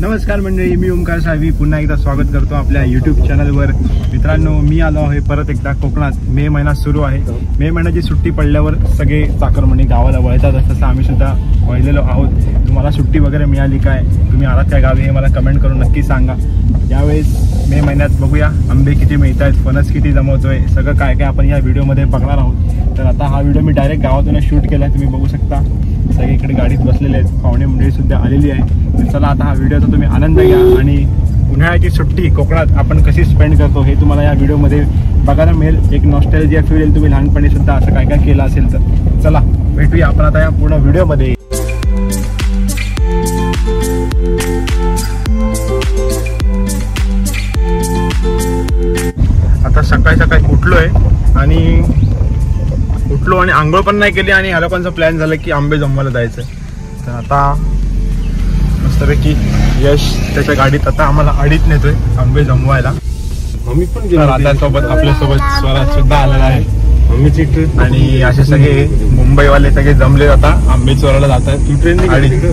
नमस्कार मंडळी, मी ओमकार साहेबी पुन्हा एकदा स्वागत करतो आपल्या यूट्यूब चॅनलवर. मित्रांनो, मी आलो आहे परत एकदा कोकणात. मे महिना सुरू आहे. मे महिन्याची सुट्टी पडल्यावर सगळे चाकरमणी गावाला वळतात, तसं आम्ही सुद्धा वळलेलो आहोत. तुम्हाला सुट्टी वगैरे मिळाली काय, तुम्ही आलात त्या गावी हे मला कमेंट करून नक्की सांगा. यावेळेस मे महिन्यात बघूया आंबे किती मिळत आहेत, फणस किती जमवतोय, सगळं काय काय आपण या व्हिडिओमध्ये बघणार आहोत. तर आता हा व्हिडिओ मी डायरेक्ट गावातून शूट केला, तुम्ही बघू शकता. सगळे इकडे गाडीत बसलेले आहेत, पाहुणे मंडळी सुद्धा आलेली आहे. तर चला आता हा व्हिडिओचा तुम्ही आनंद घ्या आणि उन्हाळ्याची सुट्टी कोकणात आपण कशी स्पेंड करतो हे तुम्हाला या व्हिडिओमध्ये बघायला मिळेल. एक नॉस्टॅल्जिया फील येईल, तुम्ही लहानपणी सुद्धा असं काय काय केलं असेल तर. चला भेटूया आपण आता या पूर्ण व्हिडिओमध्ये. आता सकाळी सकाळी उठलो आणि आंघोळ पण नाही केली आणि ह्या लोकांचा प्लॅन झाला की आंबे जमवायला जायचं. तर आता मस्तपैकी यश त्याच्या गाडीत आता आम्हाला अडीत नेतोय आंबे जमवायला. मम्मी पण आपल्यासोबत स्वरा सुद्धा आलेला आहे. मम्मीची ट्रेन आणि असे सगळे मुंबईवाले सगळे जमले आता आंबे चोरायला जातात. तू ट्रेन अडीत.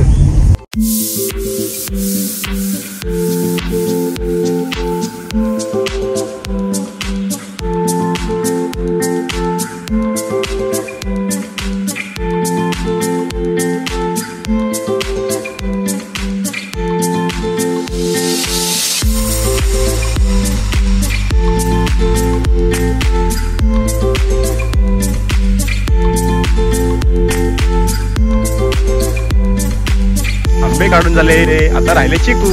आंबे काढून झाले रे, आता राहिले चिकू.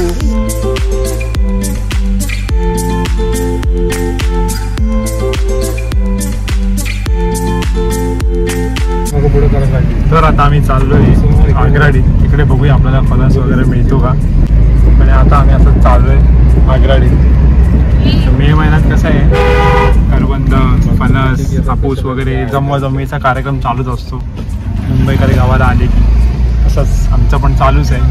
तर आता आम्ही चाललोय आगराडी. तिकडे बघूया आपल्याला फणस वगैरे मिळतो का. आणि आता आम्ही असं चाललोय आगराडी. मे महिन्यात कसं आहे, करवंद, फणस, हापूस वगैरे जमवाजमवीचा कार्यक्रम चालूच असतो. मुंबईकडे गावाला आले की तसंच आमचं पण चालूच आहे.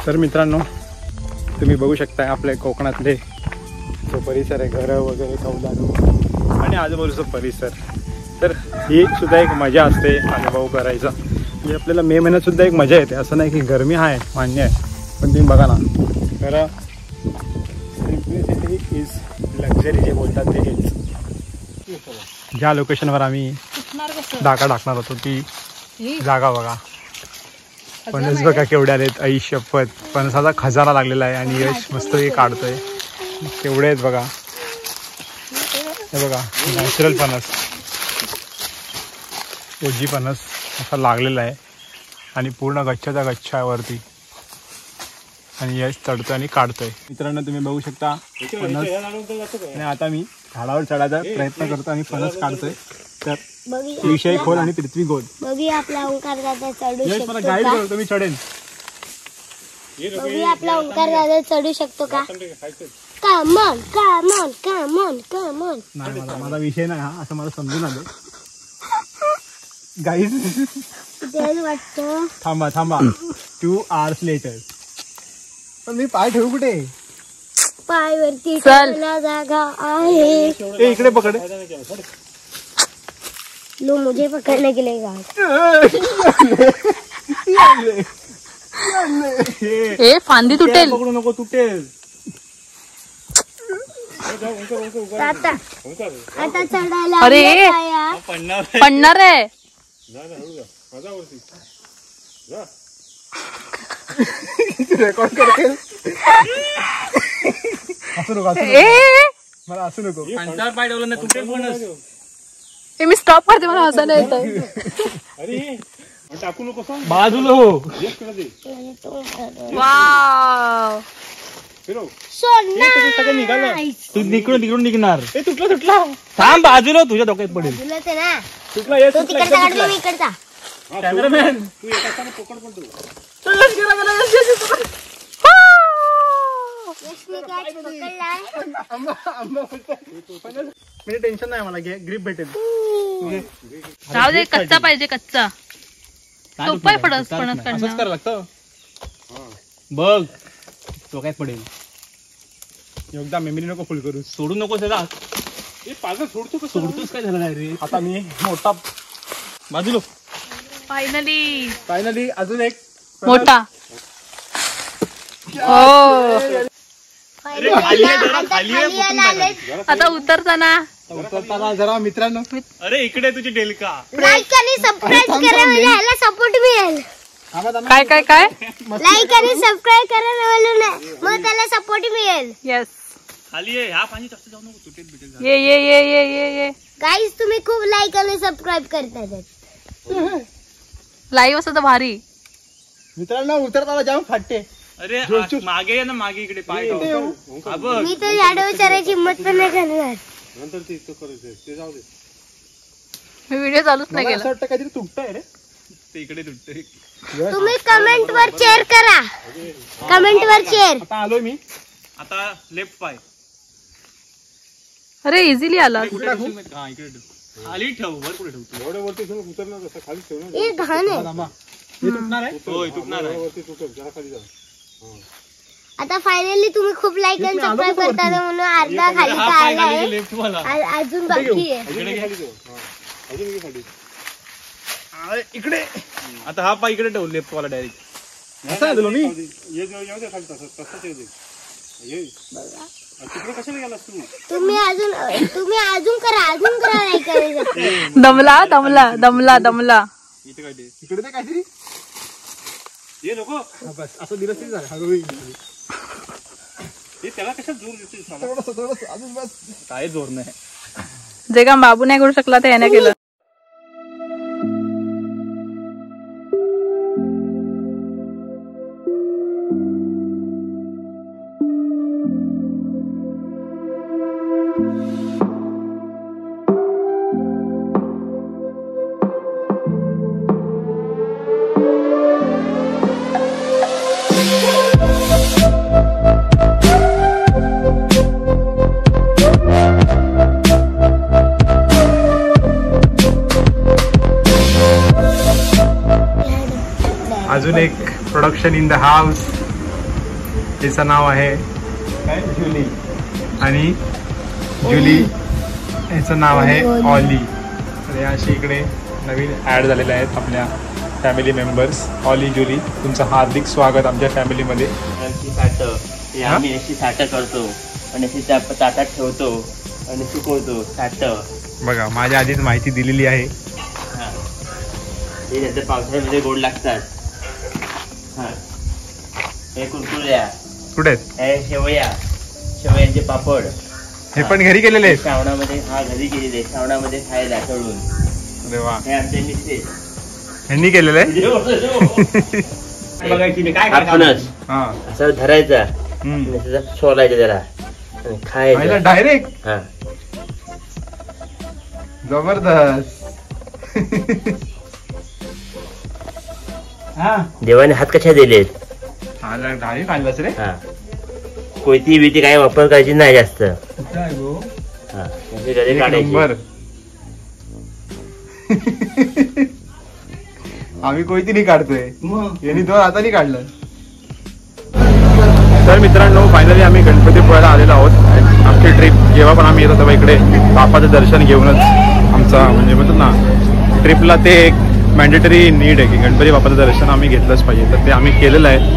तर मित्रांनो, तुम्ही बघू शकता आपल्या कोकणातले जो परिसर आहे, घरं वगैरे, कौलारू आणि आजूबाजूचा परिसर. तर ही सुद्धा एक मजा असते अनुभव करायचा. म्हणजे आपल्याला मे महिन्यात सुद्धा एक मजा येते. असं नाही की गरमी आहे, मान्य आहे, पण तुम्ही बघा ना, खरं सिम्प्लिसिटी इज लक्झरी जे बोलतात ते हेच. ज्या लोकेशनवर आम्ही डाका टाकणार होतो ती जागा बघा. फणस बघा केवढे आलेत, आई शपथ. फणसाचा खजाना लागलेला आहे आणि यश मस्त हे काढतोय. केवढे आहेत बघा, हे बघा नॅचरल फणस, ओजी फणस असा लागलेला आहे आणि पूर्ण गच्छाच्या गच्छावरती. आणि यश चढतोय आणि काढतोय. मित्रांनो, तुम्ही बघू शकता फणस. आणि आता मी झाडावर चढायचा प्रयत्न करतो आणि फणस काढतोय. तर विषय खोल आणि पृथ्वी गोल. बघूया आपला ओंकार दादा चढू शकतो मला गाईड करतो, मी चढेन. बघूया आपला ओंकार दादा चढू शकतो का. Come on come on come on come on. नाही, माझा विषय नाही हा, असं मला समजून आलं. गाईज वाटतं थांबा 2 hours later. पण मी पाय ठेवू कुठे. पायवरती जागा आहे. इकडे पकड. लो मुझे पकड़ने के लिए ए फांदी तुटेल. पकडू नको, तुटेल. आता चढायला. अरे पडणार आहे. रेकॉर्ड करते. असू नको, मला असू नको. पाय ठेवलं नाही, तुटेल. मी स्टॉप करते, मला हसायला येत. टाकू नको, बाजूला हो. वाव, तू तिकडून निघणार. तुटला थांब, बाजूला. तुझ्या डोक्यात पडेल. तुटला. कॅमेरामॅन यशने कॅच पकडलाय. म्हणजे टेन्शन नाही मला, ग्रीप भेटेल. जाऊ दे, कच्चा पाहिजे, कच्चा. सोपं आहे फणस असंच काढणं. करावं लागतं. बघ तो काय पडेल. एकदा मेमरी नको फुल करू. सोडू नको सगळा. पागल सोडतोस काय झालं रे. आता मी मोठा बाजूलो. फायनली अजून एक मोठा. हो, आता उतरताना जरा मित्रांनो. अरे इकडे तुझी डेलका. लाईक आणि सबस्क्राईब करा म्हणजे ह्याला सपोर्ट मिळेल. काय काय काय. लाईक आणि सबस्क्राईब करा म्हणजे मग त्याला सपोर्ट मिळेल. येस, खाली ये. ह्या पाणी जास्त जाऊ नको, तुटेल बिटेल. ये ये ये ये ये ये. गाईज तुम्ही खूप लाईक आणि सबस्क्राईब करताय. लाईव्ह असं तर भारी. मित्रांनो उतरताना जाम फाटते. अरे मागे ये ना, मागे इकडे पाय ठेव. हा बघ. मी तर झाड विचारायची हिंमत पण नाही करणार. मी व्हिडिओ चालूच नाही मला केला. असं वाटतं काहीतरी तुटतंय रे. ते इकडे तुटते. तुम्ही कमेंट वर शेअर करा. कमेंट वर शेअर. आता आलोय मी. आता लेफ्ट पाय. अरे इझिली आला. हा इकडे ठेव. खाली ठेव. वर कुठे ठेवतो. एवढ्या वरती ठेवून उतरणार कसं, खाली ठेवणार. हे घाण आहे. हे तुटणार आहे. होय तुटणार आहे. जरा खाली जा. आता फायनली तुम्ही खूप लाईक आणि सबस्क्राईब करता म्हणून अर्धा खाली हा काय पाय आहे. खाली लेफ्ट मला. अजून बाकी आहे. अजून खाली ठेव. अजून घे खाली. इकडे. आता हा पाय इकडे ठेव, लेफ्ट वाला डायरेक्ट. असं आलो मी. तुम्ही अजून करा नाही करायचं. दमला दमला दमला दमला. इथे काय ते. इकडे ते काहीतरी ये नको. बस असं दिलं तरी झालं. हळूहळू. हे त्याला कशा जोर देतोय साला? थोडंसं अजून बस. काय जोर नाही. जे काम बाबू नाही करू शकला ते याने केलं. अजून एक प्रोडक्शन इन द हाऊस. तिचं नाव आहे काय, जुली. आणि जुली याचं नाव आहे ऑली. तर अशी इकडे नवीन ॲड झालेले आहेत आपल्या फॅमिली मेंबर्स. ऑली, जुली, तुमचं हार्दिक स्वागत आमच्या फॅमिलीमध्ये. आम्ही अशी साठं करतो आणि अशी ताटात ठेवतो आणि सुकवतो साठं. बघा माझ्या आधीच माहिती दिलेली आहे. हे नंतर पावसाळ्यामध्ये गोड लागतात. हे कुरकुऱ्या, कुठे हे शेवयांचे पापड. हे पण घरी केलेले आहेत. श्रावणामध्ये घरी केलेले, श्रावणामध्ये खायला तळून. अरे वा, हे आमचे मिस्टेस ह्यांनी केलेलं आहे. बघायची मी काय फणस हा, असं धरायचा आणि त्याचा सोलायचा जरा आणि खायचा डायरेक्ट. हा. जबरदस्त. देवाने हात कशा दिलेत. डायरेक्ट आणलंच रे. हा, कोयती बिती काय वापर करायची नाही जास्त. हा, म्हणजे घरी काढायची. आम्ही कोयतीने काढतोय, यांनी 2 हातांनी काढलं. तर मित्रांनो, फायनली आम्ही गणपतीपुळ्याला आलेलो आहोत. आमची ट्रिप जेव्हा पण आम्ही येत होतो इकडे बापाचं दर्शन घेऊनच आमचा म्हणजे म्हणतो ना, ट्रिपला ते एक मॅन्डेटरी नीड आहे की गणपती बापाचं दर्शन आम्ही घेतलंच पाहिजे. तर ते आम्ही केलेलं आहे.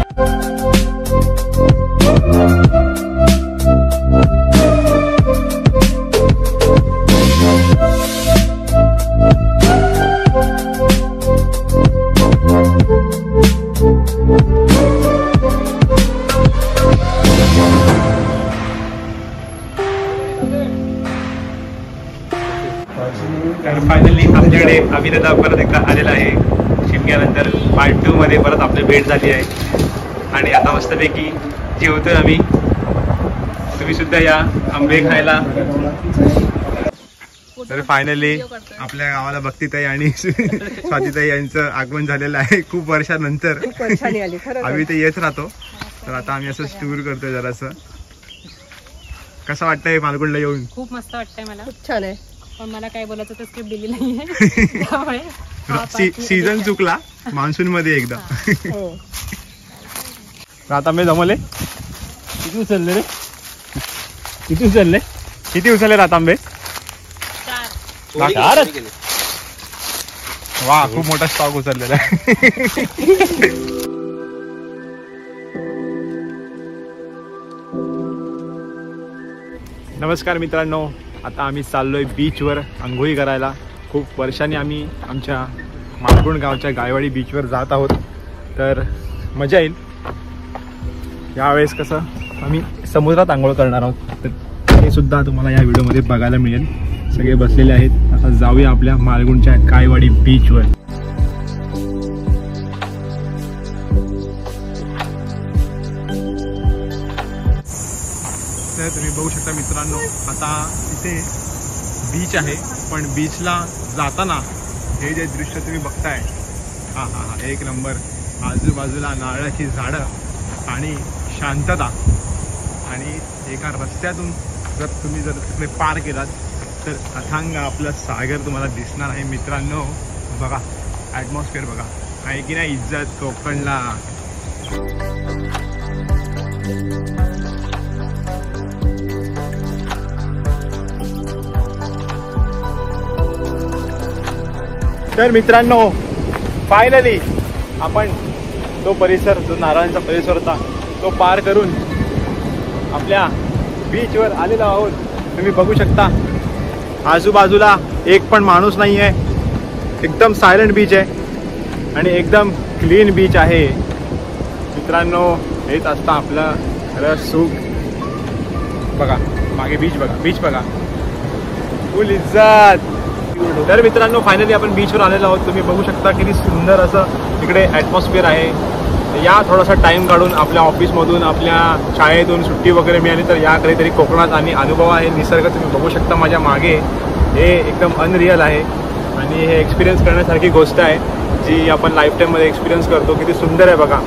तर फायनली आमच्याकडे अभिनेता परत एकदा आलेला आहे. शिमग्यानंतर पार्ट 2 मध्ये परत आपली भेट झाली आहे आणि आता मस्तपैकी जेवतोय आम्ही. तुम्ही सुद्धा या आंबे खायला. तर फायनली आपल्या गावाला भक्तीताई आणि स्वातीताई यांचं आगमन झालेलं आहे खूप वर्षानंतर. आम्ही ते येत राहतो तर आता आम्ही असं टूर करतोय जरासं. कसं वाटतंय मालगुणला येऊन? खूप मस्त वाटतंय मला. खूप छान आहे. पण मला काय बोलायचं तर स्क्रिप्ट दिली नाहीये त्यामुळे सीझन चुकला मान्सून मध्ये एकदा. हो. आता मी जमले. किती उचलले रे? किती उचलले? किती उचलले रातांबे? 4. वा, खूप मोठा स्टॉक उचललेला आहे. नमस्कार मित्रांनो, आता आम्ही चाललोय बीचवर आंघोळी करायला. खूप वर्षांनी आम्ही आमच्या मालगुण गावच्या गायवाडी बीचवर जात आहोत. तर मजा येईल. यावेळेस कसं आम्ही समुद्रात आंघोळ करणार आहोत, तर हे सुद्धा तुम्हाला या व्हिडिओमध्ये बघायला मिळेल. सगळे बसलेले आहेत. आता जाऊया आपल्या मालगुणच्या गायवाडी बीचवर. तर तुम्ही बघू शकता मित्रांनो, आता इथे बीच आहे, पण बीचला जाताना हे जे दृश्य तुम्ही बघताय, हा हा हा एक नंबर. आजूबाजूला नारळाची झाडं आणि शांतता, आणि एका रस्त्यातून जर तुम्ही तिकडे पार केलात तर अथांग आपला सागर तुम्हाला दिसणार आहे. मित्रांनो बघा, ॲटमॉस्फिअर बघा, आहे की नाही इज्जत कोकणला. तर मित्रांनो, फायनली आपण तो परिसर, जो नारळांचा परिसर होता, तो पार करून आपल्या बीचवर आलेलो आहोत. तुम्ही बघू शकता आजूबाजूला एक पण माणूस नाही आहे. एकदम सायलेंट बीच आहे आणि एकदम क्लीन बीच आहे. मित्रांनो, हेच असतं आपलं खरं सुख. बघा मागे बीच बघा, बीच बघा, फुल इज्जत. तर मित्रांनो, फायनली आपण बीचवर आलेलो आहोत. तुम्ही बघू शकता किती सुंदर असं इकडे ॲटमॉस्फिअर आहे. या थोडासा टाईम काढून आपल्या ऑफिसमधून, आपल्या शाळेतून सुट्टी वगैरे मिळाली तर या कधीतरी कोकणात आणि अनुभव आहे. निसर्ग तुम्ही बघू शकता माझ्या मागे, हे एकदम अनरियल आहे आणि हे एक्सपिरियन्स करण्यासारखी गोष्ट आहे, जी आपण लाईफटाईममध्ये एक्सपिरियन्स करतो. किती सुंदर आहे बघा.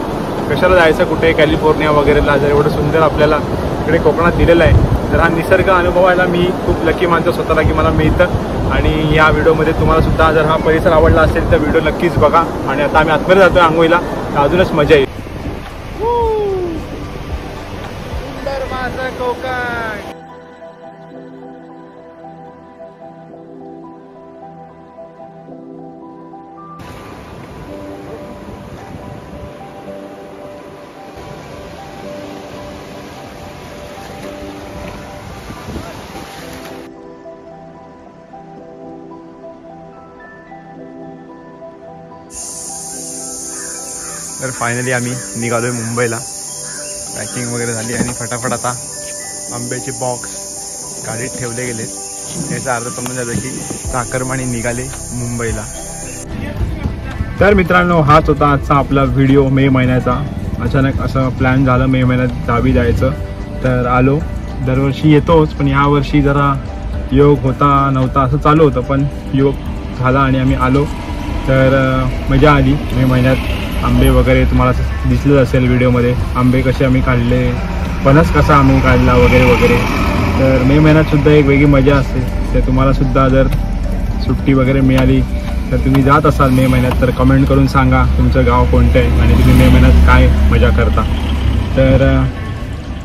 कशाला जायचं कुठे कॅलिफोर्निया वगैरेला, जर एवढं सुंदर आपल्याला इकडे कोकणात दिलेलं आहे. तर हा निसर्ग अनुभवायला मी खूप लकी मानतो स्वतःला की मला मिळतं. आणि या व्हिडिओमध्ये तुम्हाला सुद्धा जर हा परिसर आवडला असेल तर व्हिडिओ नक्कीच बघा. आणि आता आम्ही आतमध्ये जातोय आंघोळीला, तर अजूनच मजा येईल. सुंदर माझं कोकण. तर फायनली आम्ही निघालोय मुंबईला. पॅकिंग वगैरे झाली आणि फटाफट आता आंब्याचे बॉक्स गाडीत ठेवले गेले. याचा अर्थ समजून जातं की चाकरमानी निघाले मुंबईला. तर मित्रांनो, हाच होता आजचा आपला व्हिडिओ मे महिन्याचा. अचानक असं प्लॅन झालं मे महिन्यात गावी जायचं, तर आलो. दरवर्षी येतोच, पण यावर्षी जरा योग होता नव्हता असं चालू होतं, पण योग झाला आणि आम्ही आलो. तर मजा आली. मे महिन्यात आंबे वगैरे तुम्हाला दिसलंच असेल व्हिडिओमध्ये, आंबे कसे आम्ही काढले, फणस कसा आम्ही काढला वगैरे वगैरे. तर मे महिन्यातसुद्धा एक वेगळी मजा असते. ते तुम्हालासुद्धा जर सुट्टी वगैरे मिळाली तर तुम्ही जात असाल मे महिन्यात, तर कमेंट करून सांगा तुमचं गाव कोणतं आहे आणि तुम्ही मे महिन्यात काय मजा करता. तर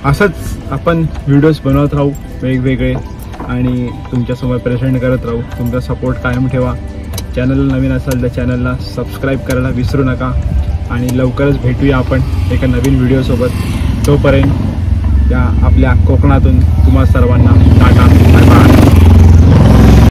असंच आपण व्हिडिओज बनवत राहू वेगवेगळे आणि तुमच्यासमोर प्रेझेंट करत राहू. तुमचा सपोर्ट कायम ठेवा. चॅनलला नवीन असाल तर चॅनलला सबस्क्राईब करायला विसरू नका. आणि लवकरच भेटूया आपण एका नवीन व्हिडिओसोबत. तोपर्यंत या आपल्या कोकणातून तुम्हा सर्वांना टाटा, बाय बाय.